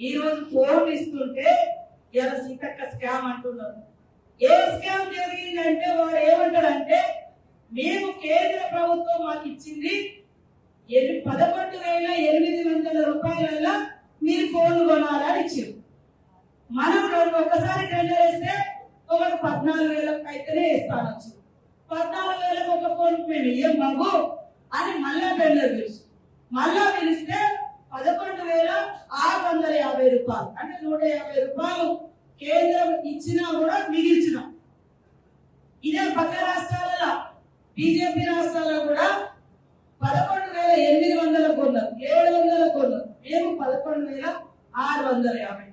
ఈ రోజు ఫోన్ ఇస్తుంటే ఇలా సీతక్క స్కామ్ అంటున్నారు. ఏ స్కామ్ జరిగిందంటే వాడు ఏమంటాడంటే మేము కేంద్ర ప్రభుత్వం మాకు ఇచ్చింది 11,800 రూపాయల మీరు ఫోన్లు కొనాలని ఇచ్చారు. మనం ఒక్కసారి టెండర్ వేస్తే ఒకటి 14,000 అయితేనే ఇస్తానొచ్చు. 14,000 ఒక ఫోన్ మేము ఇయ్యం బాబు అని మళ్ళా టెండర్ పిలుసు. మళ్ళా పిలిస్తే 11,650 రూపాయలు అంటే 150 రూపాయలు కేంద్రం ఇచ్చినా కూడా మిగిల్చినాం. ఇదే పక్క రాష్ట్రాలలో బీజేపీ రాష్ట్రాల్లో కూడా 11,800 కొన్నారు, 700 కొన్నారు. మేము 11,650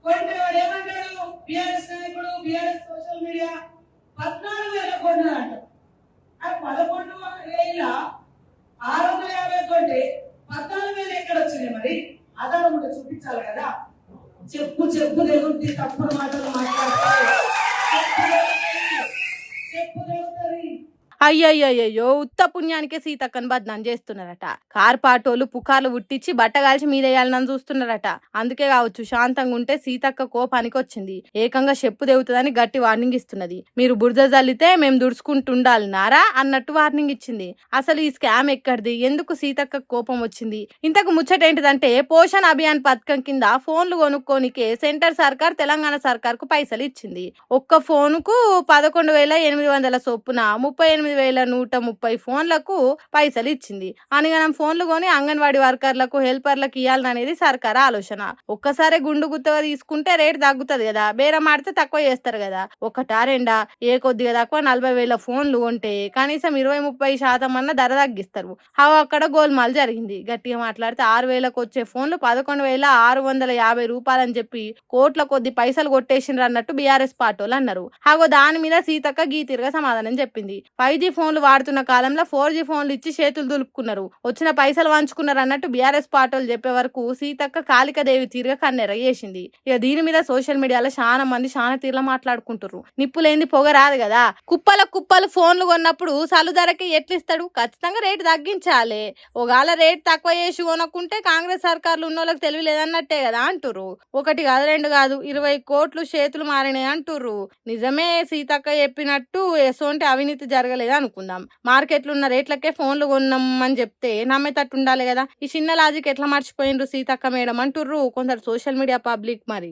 కొంటే వాడు ఏమంటాడు బిఆర్ఎస్ నాయకుడు, బిఆర్ఎస్ సోషల్ మీడియా 14,000 కొన్నారంట. 11,650 కొంటే 14,000 ఎక్కడ వచ్చినాయి? మరి ఆధారం ఉంటే చూపించాలి కదా. చెప్పు తెగుంటే తప్పుడు మాటలు మాట్లాడతారు. చెప్పు తెగుతుంది. అయ్యయ్యో ఉత్త పుణ్యానికే సీతక్కను బద్నాం చేస్తున్నారట. కార్పాటోలు పుకార్లు పుట్టించి బట్టగాల్చి మీదేయాలని చూస్తున్నారట. అందుకే కావచ్చు శాంతంగా ఉంటే సీతక్క కోపానికి వచ్చింది. ఏకంగా చెప్పు దేవుతుందని గట్టి వార్నింగ్ ఇస్తున్నది. మీరు బురద జల్లితే మేము దుడుచుకుంటుండాలన్నారా అన్నట్టు వార్నింగ్ ఇచ్చింది. అసలు ఈ స్కామ్ ఎక్కడిది? ఎందుకు సీతక్క కోపం వచ్చింది? ఇంతకు ముచ్చటేంటిదంటే పోషణ్ అభియాన్ పథకం కింద ఫోన్లు కొనుక్కోనికే సెంటర్ సర్కార్ తెలంగాణ సర్కార్ కు పైసలు ఇచ్చింది. ఒక్క ఫోనుకు 11,800 చొప్పున 38,130 ఫోన్లకు పైసలు ఇచ్చింది. అనగానం ఫోన్లు కొని అంగన్వాడీ వర్కర్లకు హెల్పర్లకు ఇవ్వాలనేది సర్కార్ ఆలోచన. ఒక్కసారి గుండు గుత్తగా తీసుకుంటే రేటు తగ్గుతుంది కదా, బేరం ఆడితే తక్కువ చేస్తారు కదా. ఒకటా రెండా ఏ కొద్దిగా తక్కువ 40,000 ఫోన్లు కొంటే కనీసం 20-30% అన్న ధర తగ్గిస్తారు. అక్కడ గోల్మాల్ జరిగింది. గట్టిగా మాట్లాడితే 6,000కు వచ్చే ఫోన్లు 11,650 రూపాయలని చెప్పి కోట్ల కొద్ది పైసలు కొట్టేసిండ్రు అన్నట్టు బీఆర్ఎస్ పార్టీలు అన్నారు. దాని మీద సీతక్క గీతిరిగా సమాధానం చెప్పింది. 5G ఫోన్లు వాడుతున్న కాలంలో 4G ఫోన్లు ఇచ్చి చేతులు దులుపుకున్నారు, వచ్చిన పైసలు వంచుకున్నారు అన్నట్టు బీఆర్ఎస్ పార్టీలు చెప్పే వరకు సీతక్క కాళికాదేవి తీరుగా కన్నెర చేసింది. దీని మీద సోషల్ మీడియాలో చాలా మంది చాలా తీరులో మాట్లాడుకుంటారు. నిప్పులేంది పొగ రాదు కదా. కుప్పలు ఫోన్లు కొన్నప్పుడు సలు ధరకి ఎట్లిస్తాడు? ఖచ్చితంగా రేటు తగ్గించాలి. ఒకవేళ రేటు తక్కువ చేసి కొనుక్కుంటే కాంగ్రెస్ సర్కార్లు ఉన్నోళ్ళకి తెలివి లేదన్నట్టే కదా అంటుర్రు. ఒకటి కాదు రెండు కాదు 20 కోట్లు చేతులు మారినాయి అంటుర్రు. నిజమే సీతక్క చెప్పినట్టు ఎసోంటి అవినీతి జరగలేదు అనుకుందాం. మార్కెట్లో ఉన్న రేట్లకే ఫోన్లు కొన్నామని చెప్తే నమ్మేటట్టు ఉండాలి కదా. ఈ చిన్న లాజిక్ ఎట్లా మర్చిపోయిండ్రు సీతక్క మేడం అంటుర్రు కొందరు సోషల్ మీడియా పబ్లిక్. మరి